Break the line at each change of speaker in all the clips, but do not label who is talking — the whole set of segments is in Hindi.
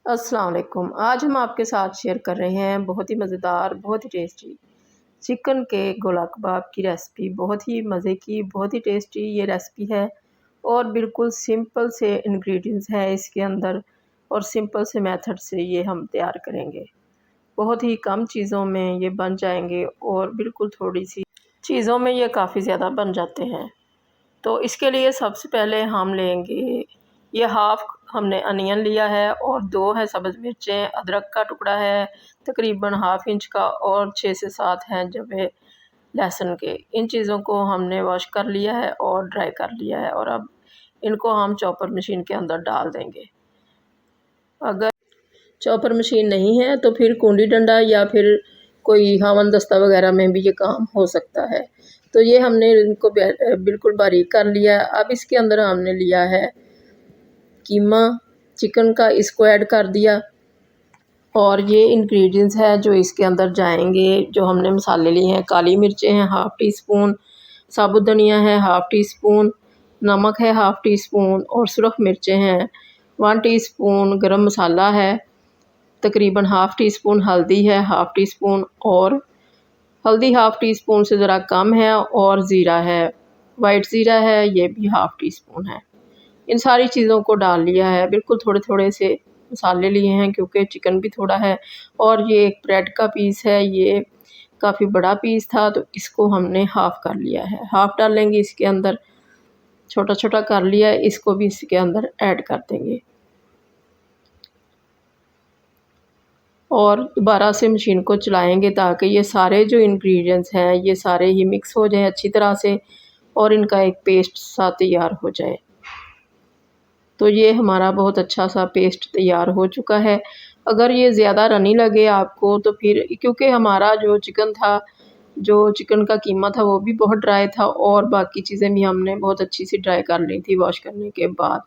अस्सलाम वालेकुम। आज हम आपके साथ शेयर कर रहे हैं बहुत ही मज़ेदार, बहुत ही टेस्टी चिकन के गोला कबाब की रेसिपी। बहुत ही मज़े की, बहुत ही टेस्टी ये रेसिपी है और बिल्कुल सिंपल से इंग्रेडिएंट्स हैं इसके अंदर और सिंपल से मेथड से ये हम तैयार करेंगे। बहुत ही कम चीज़ों में ये बन जाएंगे और बिल्कुल थोड़ी सी चीज़ों में ये काफ़ी ज़्यादा बन जाते हैं। तो इसके लिए सबसे पहले हम लेंगे ये हाफ़ हमने अनियन लिया है और 2 है सब्ज़ मिर्चें, अदरक का टुकड़ा है तकरीबन हाफ़ इंच का और 6 से 7 हैं जवे लहसुन के। इन चीज़ों को हमने वॉश कर लिया है और ड्राई कर लिया है और अब इनको हम चॉपर मशीन के अंदर डाल देंगे। अगर चॉपर मशीन नहीं है तो फिर कूंडी डंडा या फिर कोई हावन दस्ता वगैरह में भी ये काम हो सकता है। तो ये हमने इनको बिल्कुल बारीक कर लिया है। अब इसके अंदर हमने लिया है कीमा चिकन का, इसको ऐड कर दिया और ये इंग्रेडिएंट्स है जो इसके अंदर जाएंगे। जो हमने मसाले लिए हैं, काली मिर्चें हैं हाफ़ टी स्पून, साबुत धनिया है हाफ़ टी स्पून, नमक है हाफ़ टी स्पून और सुरख मिर्चें हैं 1 टीस्पून, गरम मसाला है तकरीबन हाफ़ टी स्पून, हल्दी है हाफ़ टी स्पून और हल्दी हाफ़ टी स्पून से ज़रा कम है और ज़ीरा है, वाइट ज़ीरा है ये भी हाफ़ टी स्पून है। इन सारी चीज़ों को डाल लिया है। बिल्कुल थोड़े थोड़े से मसाले लिए हैं क्योंकि चिकन भी थोड़ा है और ये एक ब्रेड का पीस है, ये काफ़ी बड़ा पीस था तो इसको हमने हाफ़ कर लिया है। हाफ़ डालेंगे इसके अंदर, छोटा छोटा कर लिया है, इसको भी इसके अंदर ऐड कर देंगे और दोबारा से मशीन को चलाएंगे ताकि ये सारे जो इंग्रेडिएंट्स हैं ये सारे ही मिक्स हो जाएं अच्छी तरह से और इनका एक पेस्ट सा तैयार हो जाए। तो ये हमारा बहुत अच्छा सा पेस्ट तैयार हो चुका है। अगर ये ज़्यादा रनी लगे आपको तो फिर, क्योंकि हमारा जो चिकन था, जो चिकन का कीमा था वो भी बहुत ड्राई था और बाकी चीज़ें भी हमने बहुत अच्छी सी ड्राई कर ली थी वॉश करने के बाद।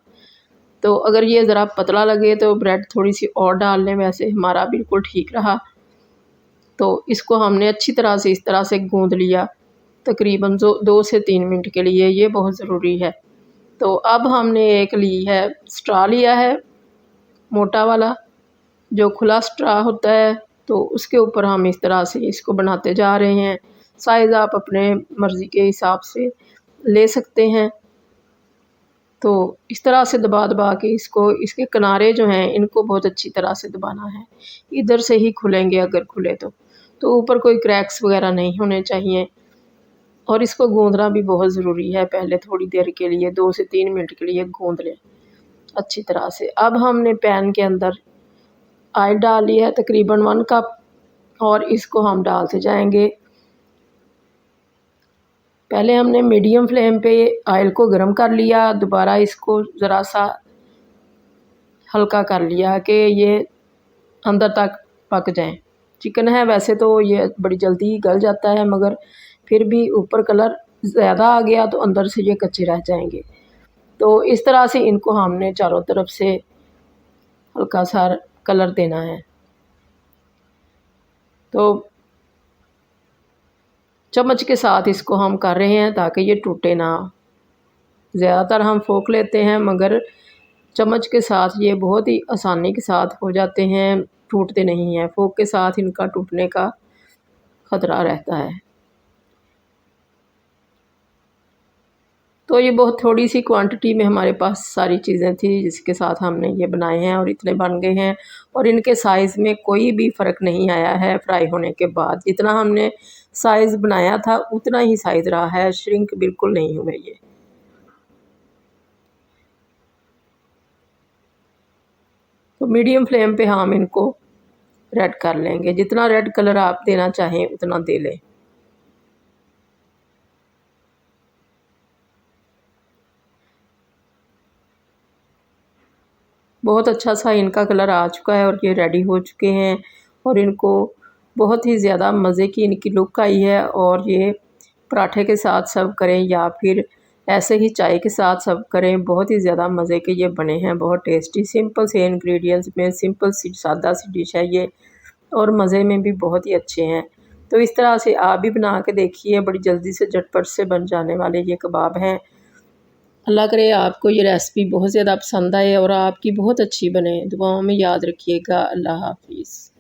तो अगर ये ज़रा पतला लगे तो ब्रेड थोड़ी सी और डाल लें, वैसे हमारा बिल्कुल ठीक रहा। तो इसको हमने अच्छी तरह से इस तरह से गूँध लिया तकरीबन 2 से 3 मिनट के लिए, ये बहुत ज़रूरी है। तो अब हमने एक ली है स्ट्रॉ लिया है मोटा वाला, जो खुला स्ट्रॉ होता है, तो उसके ऊपर हम इस तरह से इसको बनाते जा रहे हैं। साइज़ आप अपने मर्ज़ी के हिसाब से ले सकते हैं। तो इस तरह से दबा दबा के इसको, इसके किनारे जो हैं इनको बहुत अच्छी तरह से दबाना है। इधर से ही खुलेंगे अगर खुले तो ऊपर कोई क्रैक्स वगैरह नहीं होने चाहिए और इसको गूँधना भी बहुत ज़रूरी है। पहले थोड़ी देर के लिए 2 से 3 मिनट के लिए गूँध लें अच्छी तरह से। अब हमने पैन के अंदर ऑयल डाल लिया है तकरीबन 1 कप और इसको हम डालते जाएंगे। पहले हमने मीडियम फ्लेम पे ऑयल को गर्म कर लिया, दोबारा इसको ज़रा सा हल्का कर लिया कि ये अंदर तक पक जाएं। चिकन है वैसे तो ये बड़ी जल्दी गल जाता है, मगर फिर भी ऊपर कलर ज़्यादा आ गया तो अंदर से ये कच्चे रह जाएंगे। तो इस तरह से इनको हमने चारों तरफ से हल्का सा कलर देना है। तो चम्मच के साथ इसको हम कर रहे हैं ताकि ये टूटे ना। ज़्यादातर हम फोक लेते हैं मगर चम्मच के साथ ये बहुत ही आसानी के साथ हो जाते हैं, टूटते नहीं हैं। फोक के साथ इनका टूटने का ख़तरा रहता है। तो ये बहुत थोड़ी सी क्वांटिटी में हमारे पास सारी चीज़ें थी जिसके साथ हमने ये बनाए हैं और इतने बन गए हैं और इनके साइज़ में कोई भी फ़र्क नहीं आया है फ्राई होने के बाद। जितना हमने साइज़ बनाया था उतना ही साइज़ रहा है, श्रिंक बिल्कुल नहीं हुए ये। तो मीडियम फ्लेम पे हम इनको रेड कर लेंगे। जितना रेड कलर आप देना चाहें उतना दे लें। बहुत अच्छा सा इनका कलर आ चुका है और ये रेडी हो चुके हैं और इनको बहुत ही ज़्यादा मज़े की इनकी लुक आई है। और ये पराठे के साथ सर्व करें या फिर ऐसे ही चाय के साथ सर्व करें, बहुत ही ज़्यादा मज़े के ये बने हैं। बहुत टेस्टी, सिंपल से इंग्रेडिएंट्स में सिंपल सी सादा सी डिश है ये और मज़े में भी बहुत ही अच्छे हैं। तो इस तरह से आप भी बना के देखिए, बड़ी जल्दी से झटपट से बन जाने वाले ये कबाब हैं। अल्लाह करे आपको ये रेसिपी बहुत ज़्यादा पसंद आए और आपकी बहुत अच्छी बने। दुआओं में याद रखिएगा। अल्लाह हाफ़िज़।